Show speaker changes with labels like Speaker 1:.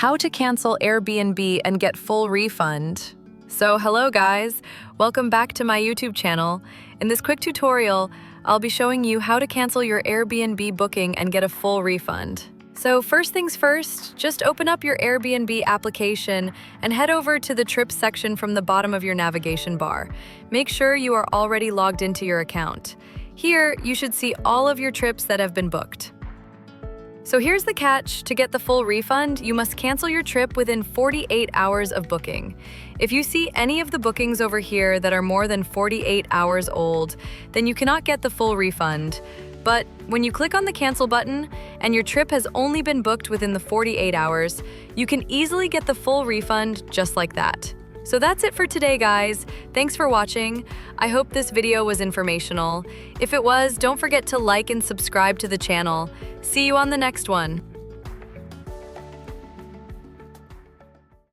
Speaker 1: how to cancel Airbnb and get full refund. So hello guys, welcome back to my YouTube channel. In this quick tutorial, I'll be showing you how to cancel your Airbnb booking and get a full refund. So first things first, just open up your Airbnb application and head over to the trips section from the bottom of your navigation bar. Make sure you are already logged into your account. Here, you should see all of your trips that have been booked. So here's the catch. To get the full refund, you must cancel your trip within 48 hours of booking. If you see any of the bookings over here that are more than 48 hours old, then you cannot get the full refund. But when you click on the cancel button and your trip has only been booked within the 48 hours, you can easily get the full refund just like that. So that's it for today, guys. Thanks for watching. I hope this video was informational. If it was, don't forget to like and subscribe to the channel. See you on the next one.